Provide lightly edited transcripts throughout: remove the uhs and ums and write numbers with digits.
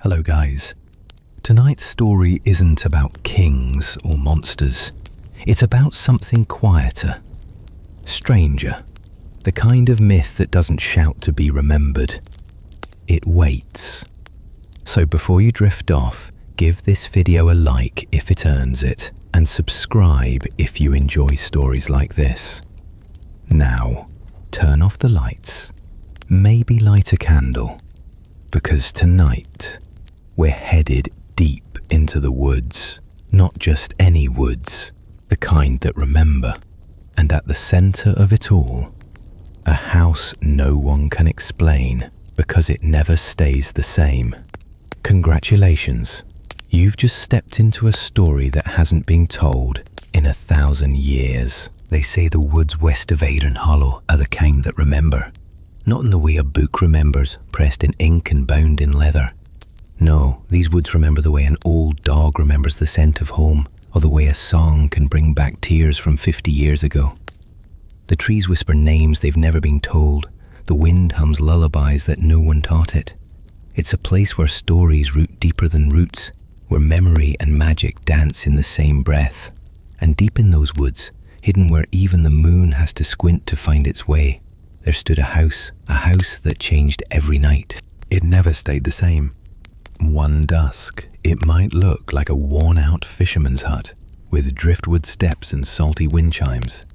Hello guys. Tonight's story isn't about kings or monsters. It's about something quieter, stranger, the kind of myth that doesn't shout to be remembered. It waits. So before you drift off, give this video a like if it earns it, and subscribe if you enjoy stories like this. Now, turn off the lights, maybe light a candle, because tonight, we're headed deep into the woods, not just any woods, the kind that remember. And at the center of it all, a house no one can explain because it never stays the same. Congratulations, you've just stepped into a story that hasn't been told in 1,000 years. They say the woods west of Aiden Hollow are the kind that remember. Not in the way a book remembers, pressed in ink and bound in leather. No, these woods remember the way an old dog remembers the scent of home, or the way a song can bring back tears from 50 years ago. The trees whisper names they've never been told. The wind hums lullabies that no one taught it. It's a place where stories root deeper than roots, where memory and magic dance in the same breath. And deep in those woods, hidden where even the moon has to squint to find its way, there stood a house that changed every night. It never stayed the same. One dusk, it might look like a worn-out fisherman's hut, with driftwood steps and salty wind chimes.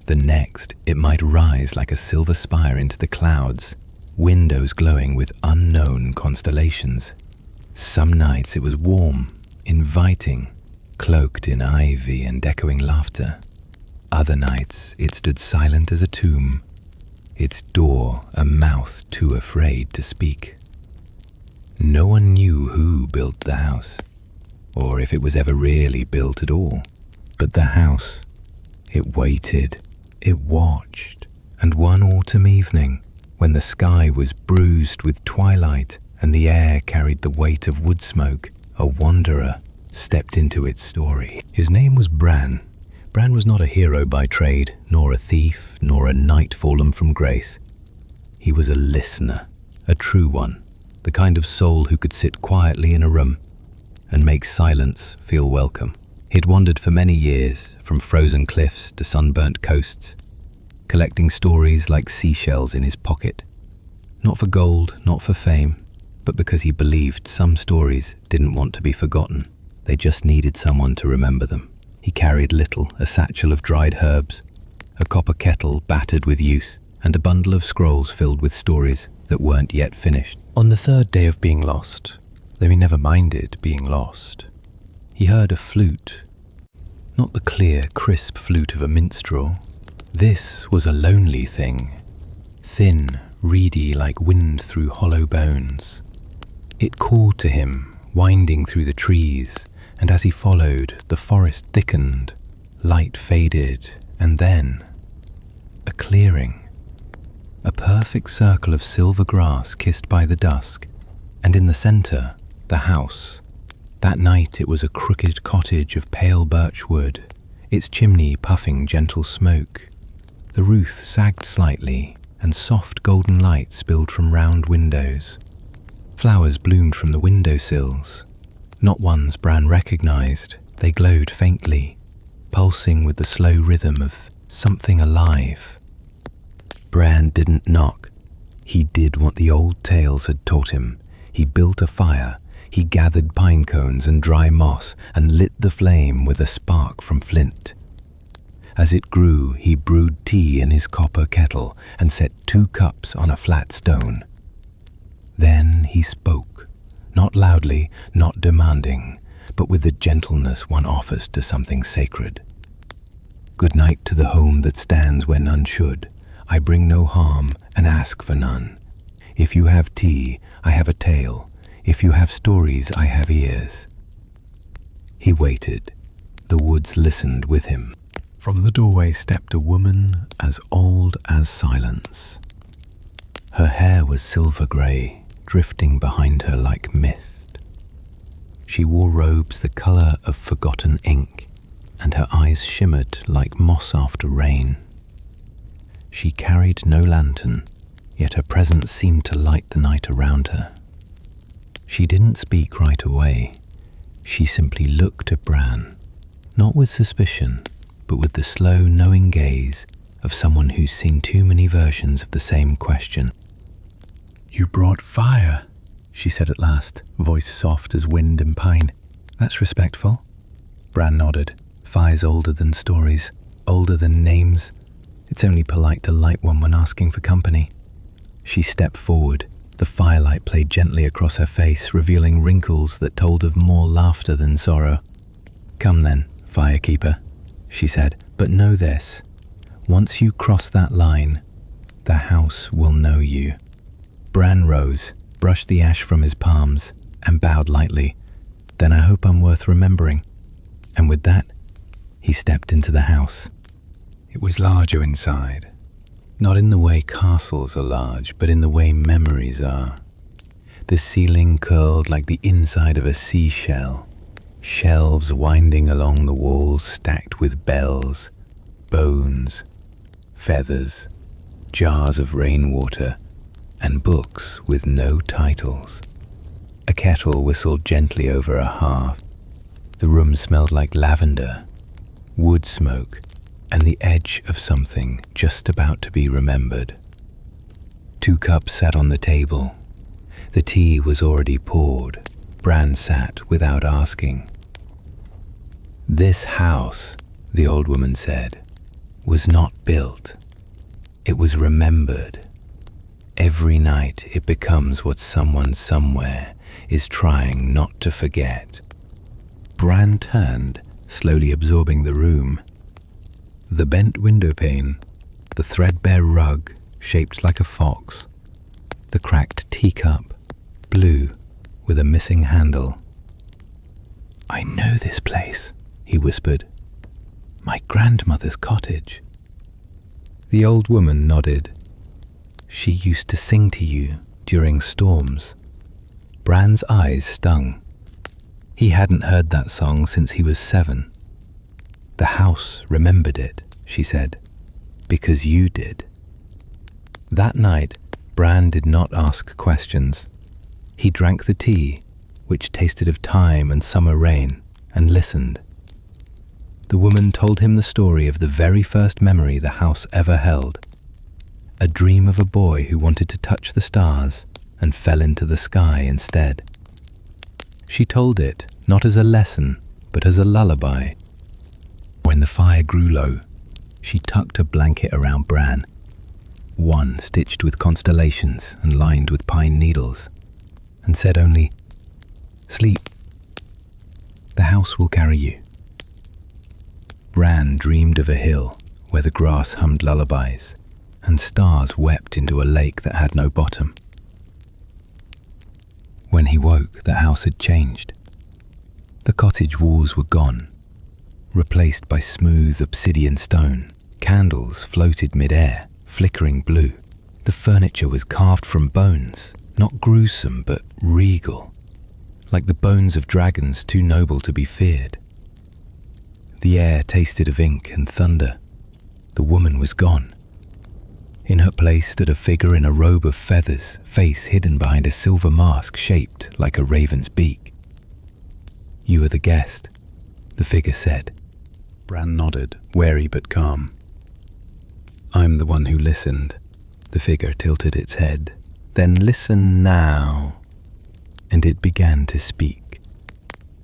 The next, it might rise like a silver spire into the clouds, windows glowing with unknown constellations. Some nights it was warm, inviting, cloaked in ivy and echoing laughter. Other nights it stood silent as a tomb, its door a mouth too afraid to speak. No one knew who built the house, or if it was ever really built at all. But the house, it waited, it watched, and one autumn evening, when the sky was bruised with twilight and the air carried the weight of wood smoke, a wanderer stepped into its story. His name was Bran. Bran was not a hero by trade, nor a thief, nor a knight fallen from grace. He was a listener, a true one, the kind of soul who could sit quietly in a room and make silence feel welcome. He'd wandered for many years, from frozen cliffs to sunburnt coasts, collecting stories like seashells in his pocket. Not for gold, not for fame, but because he believed some stories didn't want to be forgotten. They just needed someone to remember them. He carried little, a satchel of dried herbs, a copper kettle battered with use, and a bundle of scrolls filled with stories that weren't yet finished. On the third day of being lost, though he never minded being lost, he heard a flute. Not the clear, crisp flute of a minstrel. This was a lonely thing, thin, reedy like wind through hollow bones. It called to him, winding through the trees, and as he followed, the forest thickened, light faded, and then a clearing. A perfect circle of silver grass kissed by the dusk, and in the center, the house. That night it was a crooked cottage of pale birch wood, its chimney puffing gentle smoke. The roof sagged slightly, and soft golden light spilled from round windows. Flowers bloomed from the windowsills, not ones Bran recognized. They glowed faintly, pulsing with the slow rhythm of something alive. Bran didn't knock. He did what the old tales had taught him. He built a fire. He gathered pine cones and dry moss and lit the flame with a spark from flint. As it grew, he brewed tea in his copper kettle and set 2 cups on a flat stone. Then he spoke, not loudly, not demanding, but with the gentleness one offers to something sacred. Good night to the home that stands where none should. I bring no harm and ask for none. If you have tea, I have a tale. If you have stories, I have ears. He waited. The woods listened with him. From the doorway stepped a woman as old as silence. Her hair was silver grey, drifting behind her like mist. She wore robes the colour of forgotten ink, and her eyes shimmered like moss after rain. She carried no lantern, yet her presence seemed to light the night around her. She didn't speak right away. She simply looked at Bran, not with suspicion, but with the slow, knowing gaze of someone who's seen too many versions of the same question. "You brought fire," she said at last, voice soft as wind and pine. "That's respectful." Bran nodded. "Fire's older than stories, older than names. It's only polite to light one when asking for company." She stepped forward. The firelight played gently across her face, revealing wrinkles that told of more laughter than sorrow. "Come then, firekeeper," she said, "but know this. Once you cross that line, the house will know you." Bran rose, brushed the ash from his palms, and bowed lightly. "Then I hope I'm worth remembering." And with that, he stepped into the house. It was larger inside. Not in the way castles are large, but in the way memories are. The ceiling curled like the inside of a seashell, shelves winding along the walls stacked with bells, bones, feathers, jars of rainwater, and books with no titles. A kettle whistled gently over a hearth. The room smelled like lavender, wood smoke, and the edge of something just about to be remembered. 2 cups sat on the table. The tea was already poured. Bran sat without asking. "This house," the old woman said, "was not built. It was remembered. Every night it becomes what someone somewhere is trying not to forget." Bran turned, slowly absorbing the room. The bent window pane, the threadbare rug shaped like a fox, the cracked teacup, blue with a missing handle. "I know this place," he whispered. "My grandmother's cottage." The old woman nodded. "She used to sing to you during storms." Bran's eyes stung. He hadn't heard that song since he was 7. "The house remembered it," she said, "because you did." That night, Bran did not ask questions. He drank the tea, which tasted of thyme and summer rain, and listened. The woman told him the story of the very first memory the house ever held. A dream of a boy who wanted to touch the stars and fell into the sky instead. She told it not as a lesson, but as a lullaby. When the fire grew low, she tucked a blanket around Bran, one stitched with constellations and lined with pine needles, and said only, "Sleep. The house will carry you." Bran dreamed of a hill where the grass hummed lullabies and stars wept into a lake that had no bottom. When he woke, the house had changed. The cottage walls were gone, replaced by smooth obsidian stone. Candles floated mid-air, flickering blue. The furniture was carved from bones, not gruesome but regal, like the bones of dragons too noble to be feared. The air tasted of ink and thunder. The woman was gone. In her place stood a figure in a robe of feathers, face hidden behind a silver mask shaped like a raven's beak. "You are the guest," the figure said. Bran nodded, wary but calm. "I'm the one who listened." The figure tilted its head. "Then listen now." And it began to speak.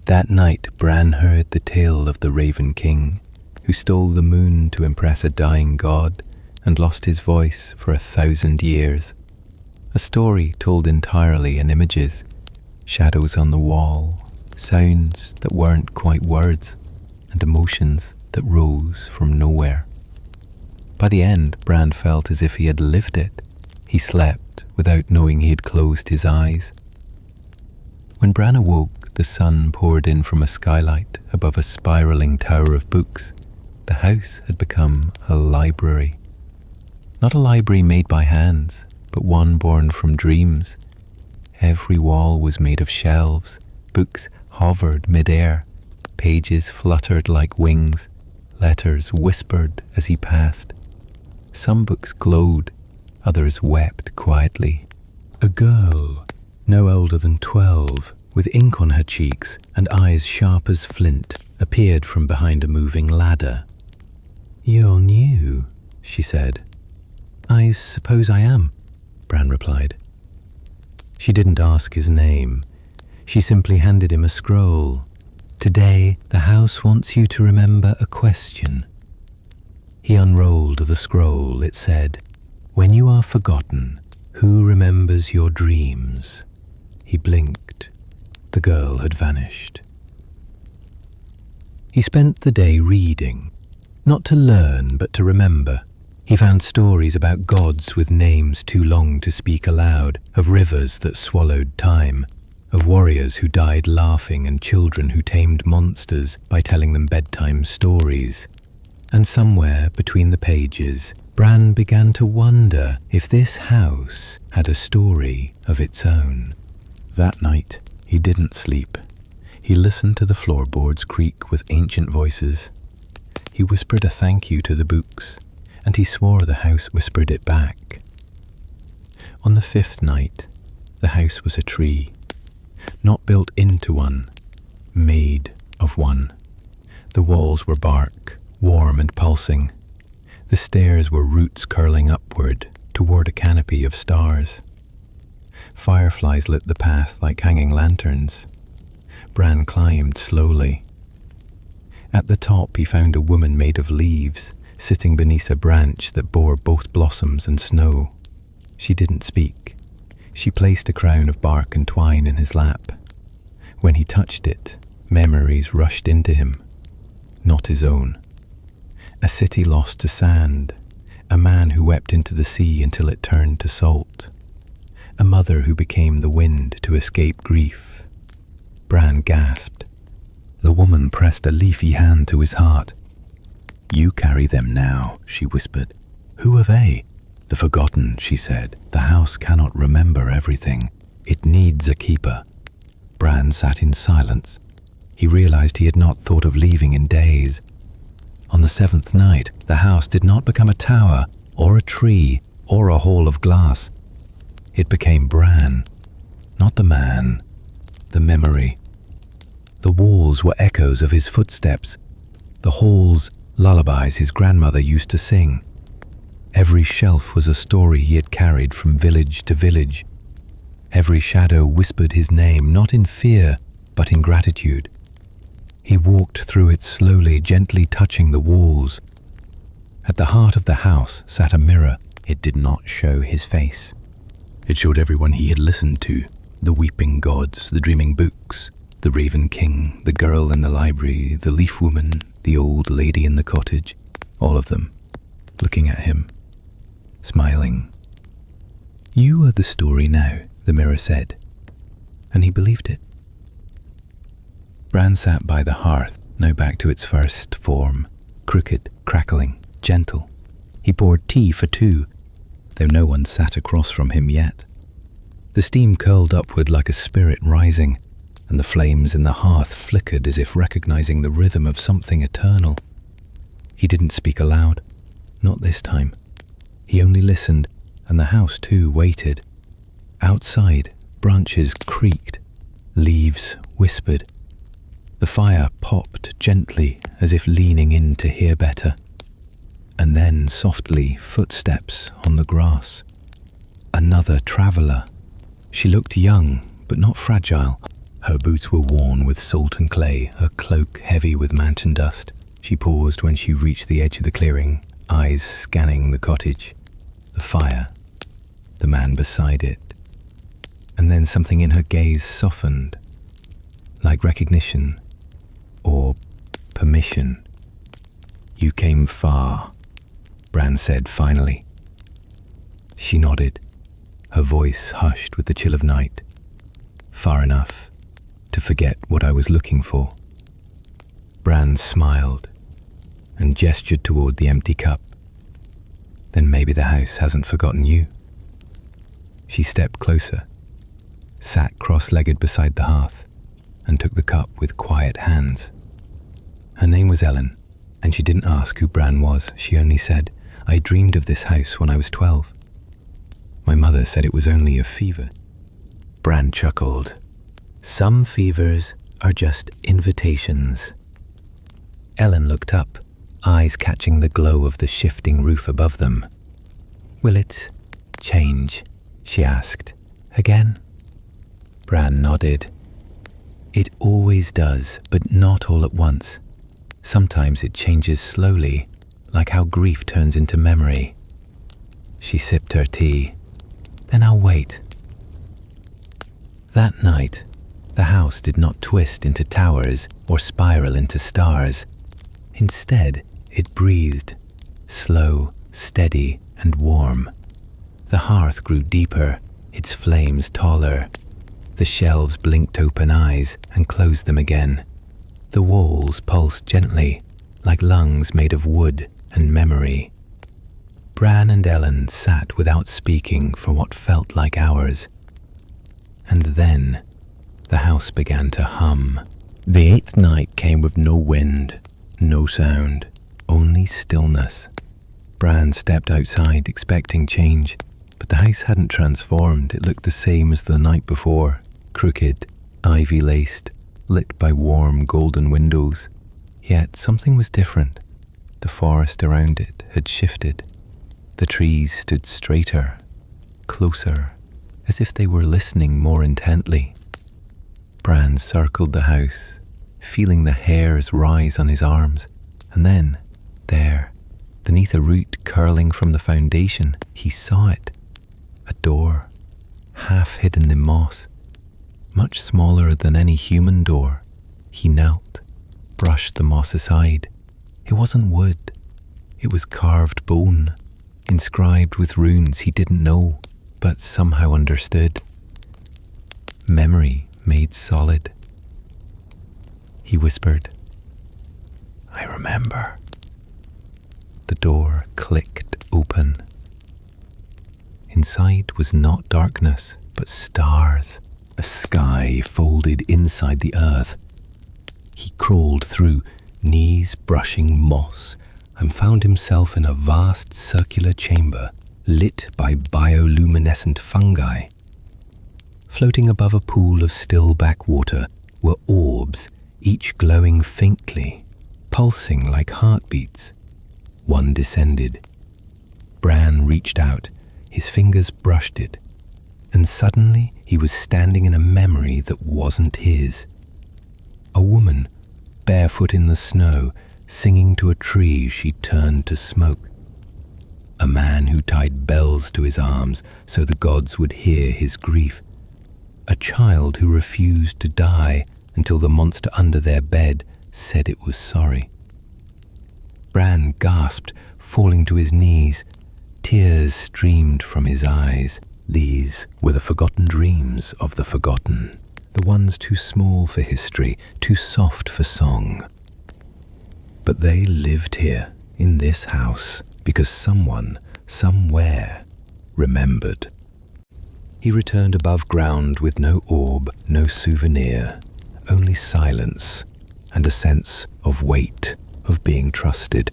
That night Bran heard the tale of the Raven King, who stole the moon to impress a dying god and lost his voice for 1,000 years. A story told entirely in images, shadows on the wall, sounds that weren't quite words, and emotions that rose from nowhere. By the end, Bran felt as if he had lived it. He slept without knowing he had closed his eyes. When Bran awoke, the sun poured in from a skylight above a spiraling tower of books. The house had become a library. Not a library made by hands, but one born from dreams. Every wall was made of shelves. Books hovered mid-air. Pages fluttered like wings. Letters whispered as he passed. Some books glowed, others wept quietly. A girl, no older than 12, with ink on her cheeks and eyes sharp as flint, appeared from behind a moving ladder. "You're new," she said. "I suppose I am," Bran replied. She didn't ask his name. She simply handed him a scroll. "Today, the house wants you to remember a question." He unrolled the scroll. It said, "When you are forgotten, who remembers your dreams?" He blinked. The girl had vanished. He spent the day reading, not to learn but to remember. He found stories about gods with names too long to speak aloud, of rivers that swallowed time, of warriors who died laughing and children who tamed monsters by telling them bedtime stories. And somewhere between the pages, Bran began to wonder if this house had a story of its own. That night, he didn't sleep. He listened to the floorboards creak with ancient voices. He whispered a thank you to the books, and he swore the house whispered it back. On the 5th night, the house was a tree, not built into one, made of one. The walls were bark, warm and pulsing. The stairs were roots curling upward toward a canopy of stars. Fireflies lit the path like hanging lanterns. Bran climbed slowly. At the top he found a woman made of leaves, sitting beneath a branch that bore both blossoms and snow. She didn't speak. She placed a crown of bark and twine in his lap. When he touched it, memories rushed into him, not his own. A city lost to sand, a man who wept into the sea until it turned to salt, a mother who became the wind to escape grief. Bran gasped. The woman pressed a leafy hand to his heart. "You carry them now," she whispered. "Who are they?" "The forgotten," she said. "The house cannot remember everything. It needs a keeper." Bran sat in silence. He realized he had not thought of leaving in days. On the 7th night, the house did not become a tower, or a tree, or a hall of glass. It became Bran, not the man, the memory. The walls were echoes of his footsteps, the halls lullabies his grandmother used to sing. Every shelf was a story he had carried from village to village. Every shadow whispered his name, not in fear, but in gratitude. He walked through it slowly, gently touching the walls. At the heart of the house sat a mirror. It did not show his face. It showed everyone he had listened to, the weeping gods, the dreaming books, the Raven King, the girl in the library, the leaf woman, the old lady in the cottage, all of them, looking at him, smiling. "You are the story now," the mirror said, and he believed it. Bran sat by the hearth, now back to its first form, crooked, crackling, gentle. He poured tea for two, though no one sat across from him yet. The steam curled upward like a spirit rising, and the flames in the hearth flickered as if recognizing the rhythm of something eternal. He didn't speak aloud, not this time. He only listened, and the house too waited. Outside, branches creaked, leaves whispered. The fire popped gently as if leaning in to hear better. And then softly, footsteps on the grass. Another traveller. She looked young, but not fragile. Her boots were worn with salt and clay, her cloak heavy with mountain dust. She paused when she reached the edge of the clearing, eyes scanning the cottage, the fire, the man beside it. And then something in her gaze softened, like recognition or permission. "You came far," Bran said finally. She nodded, her voice hushed with the chill of night. "Far enough to forget what I was looking for." Bran smiled and gestured toward the empty cup. "Then maybe the house hasn't forgotten you." She stepped closer, sat cross-legged beside the hearth, and took the cup with quiet hands. Her name was Ellen, and she didn't ask who Bran was. She only said, "I dreamed of this house when I was 12. My mother said it was only a fever." Bran chuckled. Some fevers are just invitations. Ellen looked up, eyes catching the glow of the shifting roof above them. Will it change? She asked. Again? Bran nodded. It always does, but not all at once. Sometimes it changes slowly, like how grief turns into memory. She sipped her tea. Then I'll wait. That night, the house did not twist into towers or spiral into stars. Instead, it breathed, slow, steady, and warm. The hearth grew deeper, its flames taller. The shelves blinked open eyes and closed them again. The walls pulsed gently, like lungs made of wood and memory. Bran and Ellen sat without speaking for what felt like hours. And then, the house began to hum. The 8th night came with no wind, no sound, only stillness. Bran stepped outside expecting change, but the house hadn't transformed. It looked the same as the night before, crooked, ivy-laced, lit by warm golden windows. Yet something was different. The forest around it had shifted. The trees stood straighter, closer, as if they were listening more intently. Bran circled the house, feeling the hairs rise on his arms, and then, there, beneath a root curling from the foundation, he saw it. A door, half hidden in moss, much smaller than any human door. He knelt, brushed the moss aside. It wasn't wood. It was carved bone, inscribed with runes he didn't know, but somehow understood. Memory made solid. He whispered, I remember. The door clicked open. Inside was not darkness, but stars, a sky folded inside the earth. He crawled through, knees brushing moss, and found himself in a vast circular chamber lit by bioluminescent fungi. Floating above a pool of still backwater were orbs, each glowing faintly, pulsing like heartbeats. One descended. Bran reached out, his fingers brushed it, and suddenly he was standing in a memory that wasn't his. A woman, barefoot in the snow, singing to a tree she turned to smoke. A man who tied bells to his arms so the gods would hear his grief. A child who refused to die until the monster under their bed said it was sorry. Bran gasped, falling to his knees. Tears streamed from his eyes. These were the forgotten dreams of the forgotten, the ones too small for history, too soft for song. But they lived here, in this house, because someone, somewhere, remembered. He returned above ground with no orb, no souvenir, only silence and a sense of weight, of being trusted.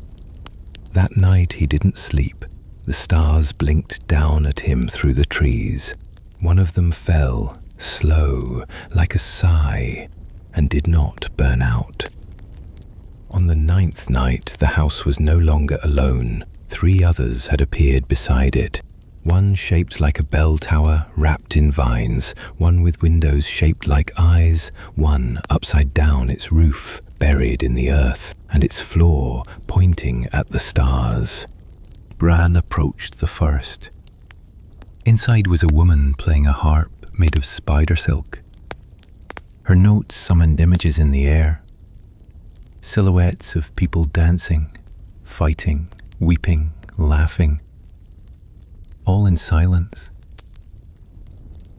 That night he didn't sleep. The stars blinked down at him through the trees. One of them fell, slow, like a sigh, and did not burn out. On the 9th night, the house was no longer alone. 3 others had appeared beside it. One shaped like a bell tower wrapped in vines, one with windows shaped like eyes, one upside down, its roof buried in the earth, and its floor pointing at the stars. Bran approached the first. Inside was a woman playing a harp made of spider silk. Her notes summoned images in the air. Silhouettes of people dancing, fighting, weeping, laughing. All in silence.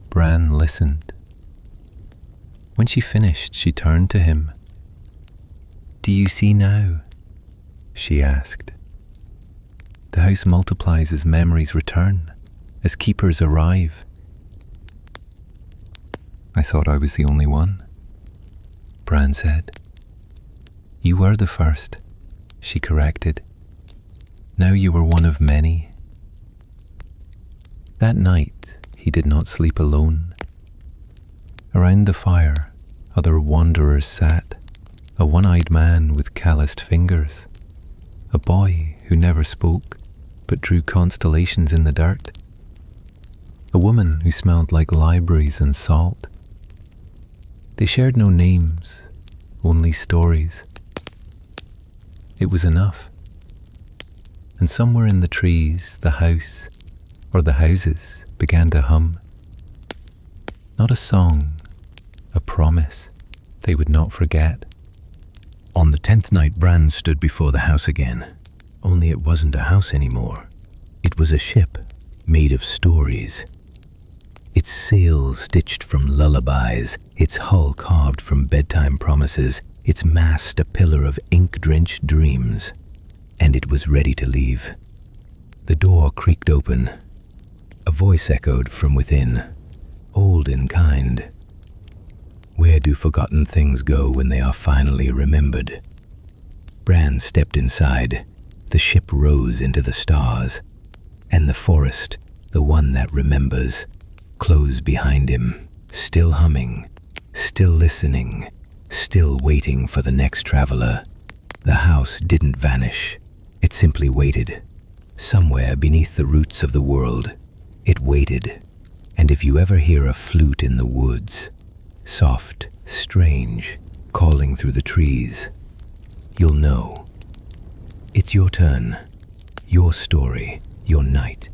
Bran listened. When she finished, she turned to him. "Do you see now?" she asked. "The house multiplies as memories return, as keepers arrive." "I thought I was the only one," Bran said. "You were the first," she corrected. "Now you were one of many." That night, he did not sleep alone. Around the fire, other wanderers sat, a one-eyed man with calloused fingers, a boy who never spoke but drew constellations in the dirt, a woman who smelled like libraries and salt. They shared no names, only stories. It was enough. And somewhere in the trees, the house, or the houses, began to hum. Not a song, a promise they would not forget. On the 10th night, Bran stood before the house again. Only it wasn't a house anymore. It was a ship made of stories. Its sails stitched from lullabies, its hull carved from bedtime promises, its mast a pillar of ink-drenched dreams. And it was ready to leave. The door creaked open. A voice echoed from within, old and kind. Where do forgotten things go when they are finally remembered? Bran stepped inside. The ship rose into the stars, and the forest, the one that remembers, closed behind him, still humming, still listening, still waiting for the next traveler. The house didn't vanish. It simply waited. Somewhere beneath the roots of the world, it waited. And if you ever hear a flute in the woods, soft, strange, calling through the trees, you'll know. It's your turn, your story, your night.